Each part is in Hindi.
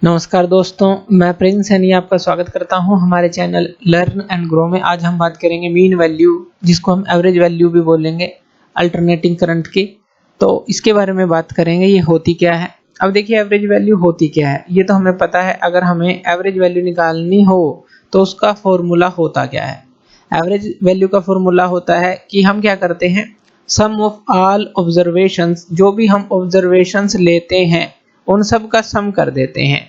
नमस्कार दोस्तों, मैं प्रिंस सैनी आपका स्वागत करता हूं हमारे चैनल लर्न एंड ग्रो में। आज हम बात करेंगे मीन वैल्यू, जिसको हम एवरेज वैल्यू भी बोलेंगे, अल्टरनेटिंग करंट की। तो इसके बारे में बात करेंगे, ये होती क्या है। अब देखिए, एवरेज वैल्यू होती क्या है ये तो हमें पता है। अगर हमें एवरेज वैल्यू निकालनी हो तो उसका फॉर्मूला होता क्या है। एवरेज वैल्यू का फॉर्मूला होता है कि हम क्या करते हैं, सम ऑफ ऑल ऑब्जर्वेशंस, जो भी हम ऑब्जर्वेशंस लेते हैं उन सब का सम कर देते हैं,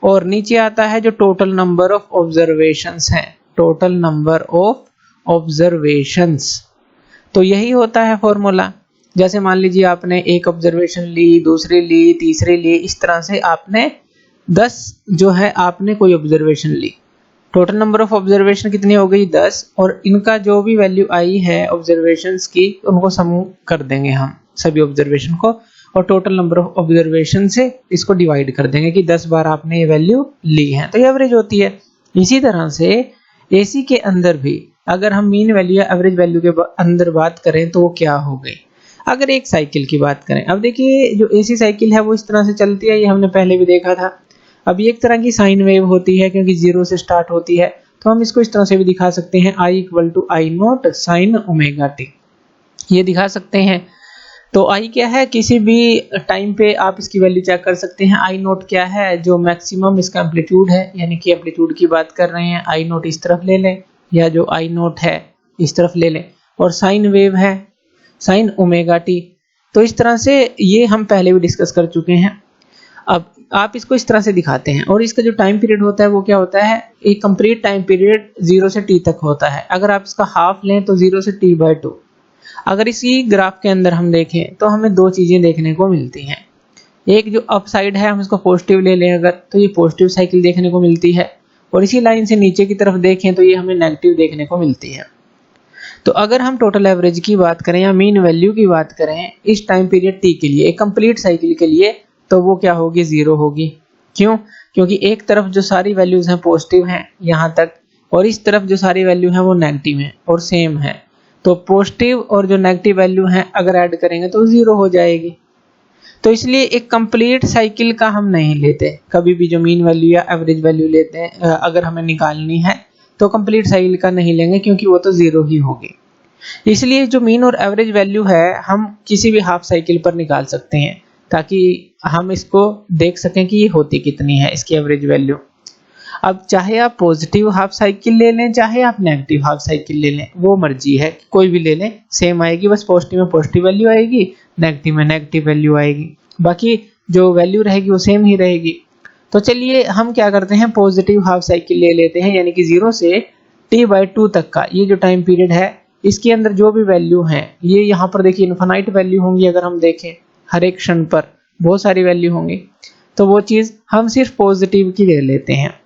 और नीचे आता है जो टोटल नंबर ऑफ ऑब्जर्वेशंस हैं, टोटल नंबर ऑफ ऑब्जर्वेशंस। तो यही होता है फॉर्मूला। जैसे मान लीजिए आपने एक ऑब्जर्वेशन ली, दूसरी ली, तीसरी ली, इस तरह से आपने 10 जो है आपने कोई ऑब्जर्वेशन ली। टोटल नंबर ऑफ ऑब्जर्वेशन कितनी हो गई, 10, और इनका जो भी वैल्यू आई है ऑब्जर्वेशंस की, उनको सम कर देंगे हम सभी ऑब्जर्वेशन को, और टोटल नंबर ऑफ ऑब्जर्वेशन से इसको डिवाइड कर देंगे कि 10 बार आपने ये वैल्यू ली है, तो ये एवरेज होती है। इसी तरह से एसी के अंदर भी अगर हम मीन वैल्यू या एवरेज वैल्यू के अंदर बात करें तो वो क्या हो गई। अगर एक साइकिल की बात करें, अब देखिए जो एसी साइकिल है वो इस तरह से चलती है, ये हमने पहले भी देखा था। अब ये एक तरह की साइन वेव होती है क्योंकि 0 से स्टार्ट होती है, तो हम इसको इस तरह से भी दिखा सकते हैं, I = I0 sin ωt, ये दिखा सकते हैं। तो आई क्या है, किसी भी टाइम पे आप इसकी वैल्यू चेक कर सकते हैं। आई नोट क्या है, जो मैक्सिमम इसका एम्पलीट्यूड है, यानी कि एम्पलीट्यूड की बात कर रहे हैं, आई नोट इस तरफ ले लें या जो आई नोट है इस तरफ ले लें, और साइन वेव है साइन ओमेगा टी। तो इस तरह से ये हम पहले भी डिस्कस कर चुके हैं। अब आप इसको इस तरह से दिखाते हैं, और इसका जो टाइम पीरियड होता है वो क्या होता है, एक कंप्लीट टाइम पीरियड 0 से t तक होता है। अगर आप इसका हाफ लें तो 0 से t/2। अगर इसी ग्राफ के अंदर हम देखें तो हमें दो चीजें देखने को मिलती हैं। एक जो अप साइड है, हम इसको पॉजिटिव ले लें अगर, तो ये पॉजिटिव साइकिल देखने को मिलती है, और इसी लाइन से नीचे की तरफ देखें तो ये हमें नेगेटिव देखने को मिलती है। तो अगर हम टोटल एवरेज की बात करें या मीन वैल्यू की बात करें इस टाइम पीरियड t के लिए, एक कंप्लीट साइकिल के लिए, तो वो क्या होगी, 0 होगी। क्यों? क्योंकि एक तरफ जो सारी वैल्यूज हैं पॉजिटिव हैं यहाँ तक, और इस तरफ जो सारी वैल्यू है वो नेगेटिव है और सेम है। तो पॉजिटिव और जो नेगेटिव वैल्यू है अगर ऐड करेंगे तो 0 हो जाएगी। तो इसलिए एक कंप्लीट साइकिल का हम नहीं लेते कभी भी, जो मीन वैल्यू या एवरेज वैल्यू लेते हैं अगर हमें निकालनी है तो कंप्लीट साइकिल का नहीं लेंगे, क्योंकि वो तो 0 ही होगी। इसलिए जो मीन और एवरेज वैल्यू है हम किसी भी हाफ साइकिल पर निकाल सकते हैं, ताकि हम इसको देख सकें कि ये होती कितनी है इसकी एवरेज वैल्यू। अब चाहे आप पॉजिटिव हाफ साइकिल ले लें, चाहे आप नेगेटिव हाफ साइकिल ले लें, वो मर्जी है, कोई भी ले लें सेम आएगी। बस पॉजिटिव में पॉजिटिव वैल्यू आएगी, नेगेटिव में नेगेटिव वैल्यू आएगी, बाकी जो वैल्यू रहेगी वो सेम ही रहेगी। तो चलिए हम क्या करते हैं, पॉजिटिव हाफ साइकिल ले लेते हैं, यानी कि 0 से t/2 तक का ये जो टाइम पीरियड है, इसके अंदर जो भी वैल्यू है, ये यहाँ पर देखिए इनफाइनाइट वैल्यू होंगी। अगर हम देखें हर एक क्षण पर बहुत सारी वैल्यू होंगी, तो वो चीज हम सिर्फ पॉजिटिव की ले लेते हैं।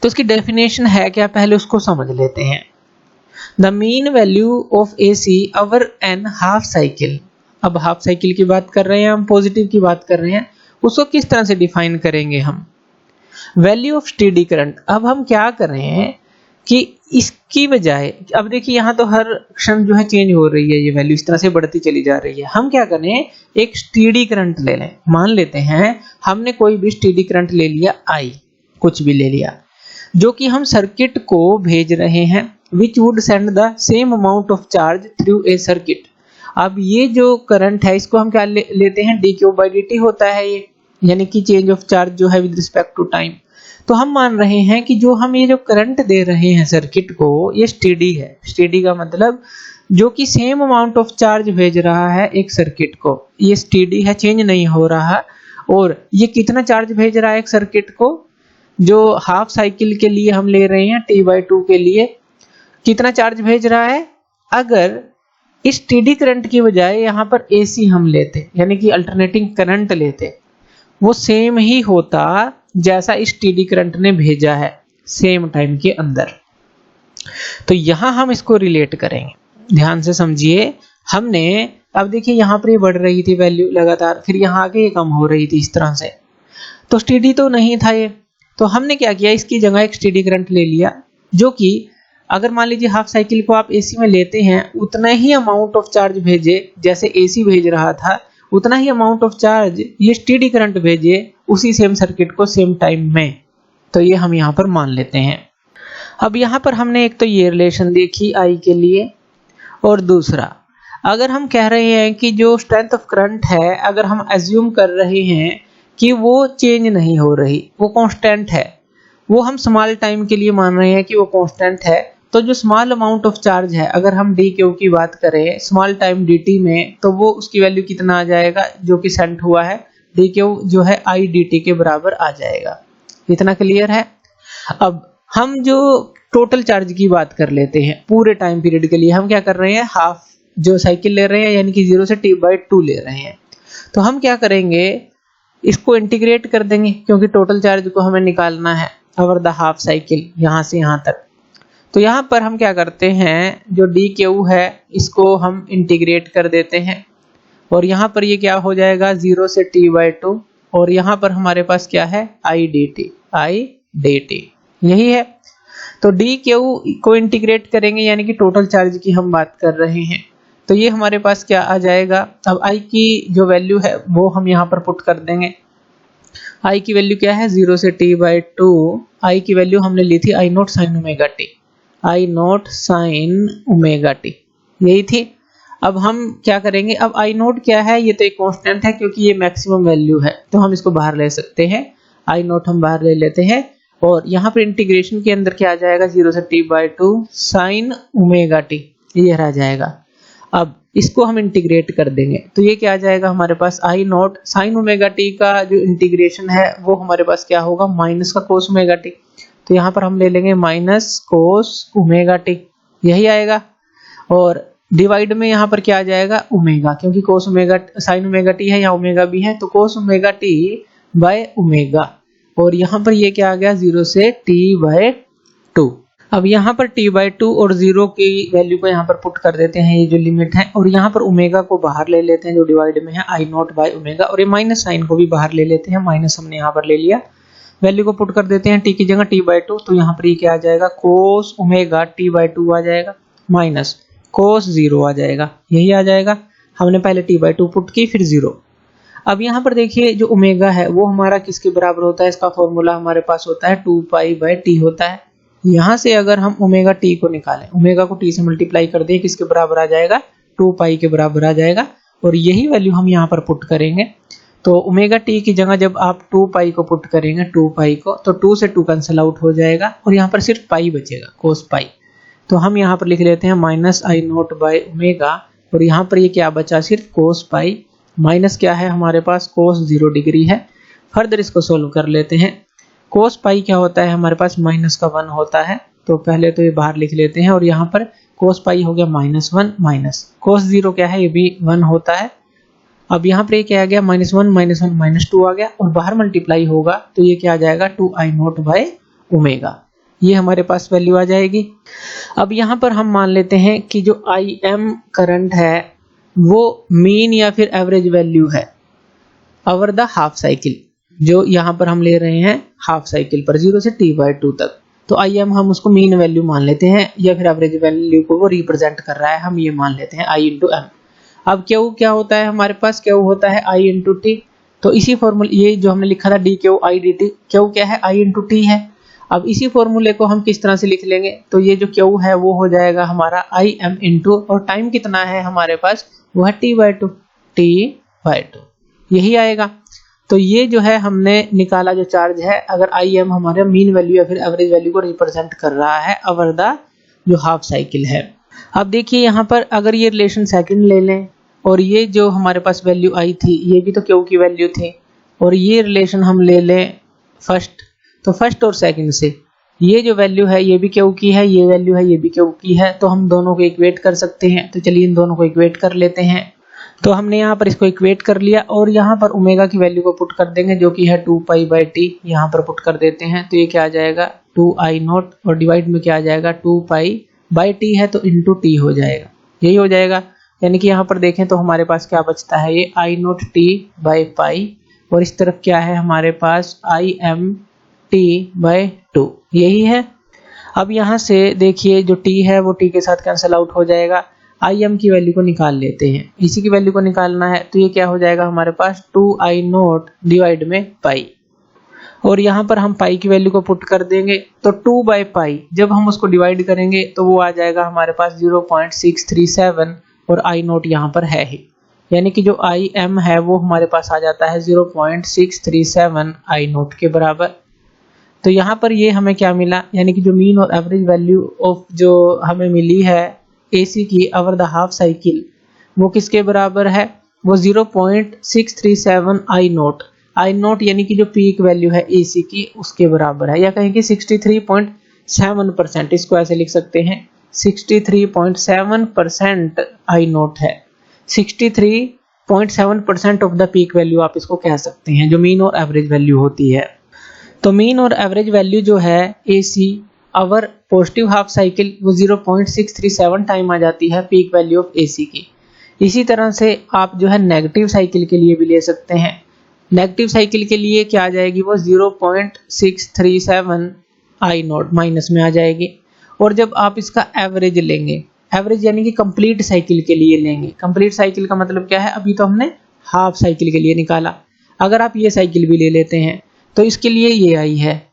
तो इसकी डेफिनेशन है क्या, पहले उसको समझ लेते हैं। The mean value of AC over an half cycle. अब हाफ साइकिल की बात कर रहे हैं हम, पॉजिटिव की बात कर रहे हैं, उसको किस तरह से डिफाइन करेंगे हम, वैल्यू ऑफ स्टेडी करंट। अब हम क्या कर रहे हैं कि इसकी बजाय, अब देखिए यहाँ तो हर क्षण जो है चेंज हो रही है, ये वैल्यू इस तरह से बढ़ती चली जा रही है। हम क्या करें, एक स्टेडी करंट ले लें। मान लेते हैं हमने कोई भी स्टेडी करंट ले लिया, I कुछ भी ले लिया, जो कि हम सर्किट को भेज रहे हैं, which would send the same amount of charge through a circuit। अब ये जो करंट है इसको हम क्या लेते हैं, dq/dt होता है ये, यानी कि चेंज ऑफ चार्ज जो है विद रिस्पेक्ट टू टाइम। तो हम मान रहे हैं कि जो हम ये जो करंट दे रहे हैं सर्किट को, ये स्टेडी है। स्टेडी का मतलब जो कि सेम अमाउंट ऑफ चार्ज भेज रहा है एक सर्किट को, ये स्टेडी है, चेंज नहीं हो रहा। और ये कितना चार्ज भेज रहा है एक सर्किट को, जो हाफ साइकिल के लिए हम ले रहे हैं t/2 के लिए, कितना चार्ज भेज रहा है। अगर इस स्टेडी करंट की बजाय यहाँ पर AC हम लेते, यानी कि अल्टरनेटिंग करंट लेते, वो सेम ही होता जैसा इस स्टेडी करंट ने भेजा है सेम टाइम के अंदर। तो यहां हम इसको रिलेट करेंगे, ध्यान से समझिए। हमने अब देखिए यहाँ पर ये बढ़ रही थी वैल्यू लगातार, फिर यहाँ आके ये कम हो रही थी इस तरह से, तो स्टेडी तो नहीं था ये। तो हमने क्या किया, इसकी जगह एक स्टेडी करंट ले लिया, जो कि अगर मान लीजिए हाफ साइकिल को आप AC में लेते हैं, उतना ही अमाउंट ऑफ चार्ज भेजे जैसे AC भेज रहा था, उतना ही अमाउंट ऑफ चार्ज ये स्टेडी करंट भेजे उसी सेम सर्किट को सेम टाइम में। तो ये हम यहाँ पर मान लेते हैं। अब यहाँ पर हमने एक तो ये रिलेशन देखी I के लिए, और दूसरा अगर हम कह रहे हैं कि जो स्ट्रेंथ ऑफ करंट है, अगर हम एज्यूम कर रहे हैं कि वो चेंज नहीं हो रही, वो कांस्टेंट है, वो हम स्मॉल टाइम के लिए मान रहे हैं कि वो कांस्टेंट है, तो जो स्मॉल अमाउंट ऑफ चार्ज है, अगर हम डी क्यू की बात करें स्मॉल टाइम डी टी में, तो वो उसकी वैल्यू कितना आ जाएगा जो कि सेंट हुआ है, डी क्यू जो है आई डी टी के बराबर आ जाएगा। इतना क्लियर है। अब हम जो टोटल चार्ज की बात कर लेते हैं पूरे टाइम पीरियड के लिए, हम क्या कर रहे हैं, हाफ जो साइकिल ले रहे हैं, यानी कि 0 से t/2 ले रहे हैं। तो हम क्या करेंगे, इसको इंटीग्रेट कर देंगे, क्योंकि टोटल चार्ज को हमें निकालना है ओवर द हाफ साइकिल यहाँ से यहाँ तक। तो यहाँ पर हम क्या करते हैं, जो डी क्यू है इसको हम इंटीग्रेट कर देते हैं, और यहाँ पर ये क्या हो जाएगा 0 से t/2, और यहाँ पर हमारे पास क्या है आई डी टी, यही है। तो डी क्यू को इंटीग्रेट करेंगे, यानी कि टोटल चार्ज की हम बात कर रहे हैं, तो ये हमारे पास क्या आ जाएगा। अब आई की जो वैल्यू है वो हम यहाँ पर पुट कर देंगे। आई की वैल्यू क्या है 0 से t/2, आई की वैल्यू हमने ली थी I not sine omega T, I not sine omega T, यही थी। अब हम क्या करेंगे, अब I नॉट क्या है, ये तो एक कांस्टेंट है क्योंकि ये मैक्सिमम वैल्यू है, तो हम इसको बाहर ले सकते हैं, I नॉट हम बाहर ले लेते हैं, और यहाँ पर इंटीग्रेशन के अंदर क्या आ जाएगा 0 से t/2 साइन ओमेगा टी, ये रह जाएगा। अब इसको हम इंटीग्रेट कर देंगे, तो ये क्या आ जाएगा हमारे पास I not sine omega T का जो इंटीग्रेशन है वो हमारे पास क्या होगा माइनस का कोस ओमेगा टी, तो यहाँ पर हम ले लेंगे माइनस कोस ओमेगा टी, यही आएगा। और डिवाइड में यहाँ पर क्या आ जाएगा ओमेगा, क्योंकि कोस ओमेगा साइन ओमेगा टी है, यहाँ ओमेगा भी है, तो कोस ओमेगा टी बाय ओमेगा, और यहाँ पर ये क्या आ गया 0 से t/2। अब यहाँ पर t/2 और 0 की वैल्यू को यहाँ पर पुट कर देते हैं, ये जो लिमिट है, और यहाँ पर ओमेगा को बाहर ले लेते हैं जो डिवाइड में है I नॉट बाय ओमेगा, और ये माइनस साइन को भी बाहर ले लेते हैं, माइनस हमने यहाँ पर ले लिया, वैल्यू को पुट कर देते हैं t की जगह t/2, तो यहाँ पर ये क्या आ जाएगा कोस ओमेगा t/2 आ जाएगा, माइनस कोस 0 आ जाएगा, यही आ जाएगा। हमने पहले t/2 पुट की फिर 0। अब यहाँ पर देखिए जो ओमेगा है वो हमारा किसके बराबर होता है, इसका फॉर्मूला हमारे पास होता है 2π/t होता है। यहाँ से अगर हम ओमेगा टी को निकालें, ओमेगा को टी से मल्टीप्लाई कर दें, किसके बराबर आ जाएगा 2π के बराबर आ जाएगा, और यही वैल्यू हम यहाँ पर पुट करेंगे। तो ओमेगा टी की जगह जब आप 2π को पुट करेंगे, 2π को, तो 2 से 2 कैंसिल आउट हो जाएगा, और यहाँ पर सिर्फ पाई बचेगा कोस पाई, तो हम यहाँ पर लिख लेते हैं minus I not by omega, और यहाँ पर ये क्या बचा सिर्फ कोस पाई, माइनस क्या है हमारे पास कोस 0 डिग्री है। फर्दर इसको सोल्व कर लेते हैं। कोस पाई क्या होता है हमारे पास माइनस का 1 होता है, तो पहले तो ये बाहर लिख लेते हैं, और यहाँ पर कोस पाई हो गया -1 माइनस कोस 0 क्या है, ये भी 1 होता है। अब यहाँ पर ये क्या आ गया -1 -1 -2 आ गया, और बाहर मल्टीप्लाई होगा तो ये क्या आ जाएगा 2I नॉट बाय ओमेगा, ये हमारे पास वैल्यू आ जाएगी। अब यहाँ पर हम मान लेते हैं कि जो IM करंट है वो मीन या फिर एवरेज वैल्यू है ओवर द हाफ साइकिल, जो यहाँ पर हम ले रहे हैं हाफ साइकिल पर 0 से t/2 तक, तो IM हम उसको मीन वैल्यू मान लेते हैं, या फिर एवरेज वैल्यू को वो रिप्रेजेंट कर रहा है, हम ये मान लेते हैं I × M। अब Q क्या होता है हमारे पास, Q होता है I × T, तो इसी फॉर्मूले, ये जो हमने लिखा था dQ I dt, Q क्या है I × T है। अब इसी फॉर्मूले को हम किस तरह से लिख लेंगे, तो ये जो Q है वो हो जाएगा हमारा IM × और टाइम कितना है हमारे पास, वो है t/2, यही आएगा। तो ये जो है हमने निकाला जो चार्ज है, अगर IM हमारे मीन वैल्यू या फिर एवरेज वैल्यू को रिप्रेजेंट कर रहा है ओवर द जो हाफ साइकिल है। अब देखिए यहाँ पर अगर ये रिलेशन सेकंड ले लें, और ये जो हमारे पास वैल्यू आई थी ये भी तो Q की वैल्यू थी, और ये रिलेशन हम ले लें फर्स्ट, तो फर्स्ट और सेकंड से ये जो वैल्यू है ये भी Q की है, ये वैल्यू है ये भी Q की है, तो हम दोनों को इक्वेट कर सकते हैं। तो चलिए इन दोनों को इक्वेट कर लेते हैं। तो हमने यहाँ पर इसको इक्वेट कर लिया, और यहाँ पर ओमेगा की वैल्यू को पुट कर देंगे जो कि है 2π/t, यहाँ पर पुट कर देते हैं, तो ये क्या आ जाएगा 2I नॉट, और डिवाइड में क्या आ जाएगा 2π/t है तो इंटू t हो जाएगा, यही हो जाएगा। यानी कि यहाँ पर देखें तो हमारे पास क्या बचता है, ये I नॉट t/π, और इस तरफ क्या है हमारे पास IM t/2, यही है। अब यहाँ से देखिए जो t है वो t के साथ कैंसिल आउट हो जाएगा, IM की वैल्यू को निकाल लेते हैं। इसी की वैल्यू को निकालना है तो ये क्या हो जाएगा हमारे पास 2I0 डिवाइड में पाई, और यहाँ पर हम पाई की वैल्यू को पुट कर देंगे तो 2/पाई जब हम उसको डिवाइड करेंगे तो वो आ जाएगा हमारे पास 0.637 और I0 यहाँ पर है ही, यानी कि जो IM है वो हमारे पास आ जाता है 0.637 I0 के बराबर। तो यहाँ पर ये हमें क्या मिला, यानी कि जो मीन और एवरेज वैल्यू ऑफ जो हमें मिली है AC की ओवर द हाफ साइकिल वो किसके बराबर है, वो 0.637 I0 यानी कि जो पीक वैल्यू है AC की उसके बराबर है, या कहें कि 63.7%, इसको ऐसे लिख सकते हैं 63.7% I0 है। 63.7% ऑफ द पीक वैल्यू आप इसको कह सकते हैं जो मीन और एवरेज वैल्यू होती है। तो मीन और एवरेज वैल्यू जो है AC अवर पॉजिटिव हाफ साइकिल वो 0.637 टाइम आ जाती है पीक वैल्यू ऑफ AC की। इसी तरह से आप जो है नेगेटिव साइकिल के लिए भी ले सकते हैं। नेगेटिव साइकिल के लिए क्या आ जाएगी, वो 0.637 I0 माइनस में आ जाएगी। और जब आप इसका एवरेज लेंगे, एवरेज यानी कि कंप्लीट साइकिल के लिए लेंगे। कंप्लीट साइकिल का मतलब क्या है, अभी तो हमने हाफ साइकिल के लिए निकाला, अगर आप ये साइकिल भी ले लेते हैं तो इसके लिए ये आई है,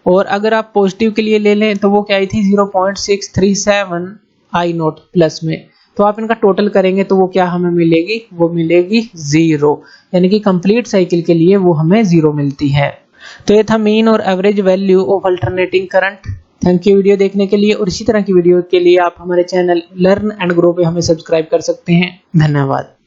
और अगर आप पॉजिटिव के लिए ले लें तो वो क्या आई थी 0.637 I0 प्लस में। तो आप इनका टोटल करेंगे तो वो क्या हमें मिलेगी, वो मिलेगी 0, यानी कि कंप्लीट साइकिल के लिए वो हमें 0 मिलती है। तो ये था मीन और average value of alternating current. Thank you video देखने के लिए, और इसी तरह की वीडियो के लिए आप हमारे चैनल लर्न एंड ग्रो पे हमें सब्सक्राइब कर सकते हैं। धन्यवाद।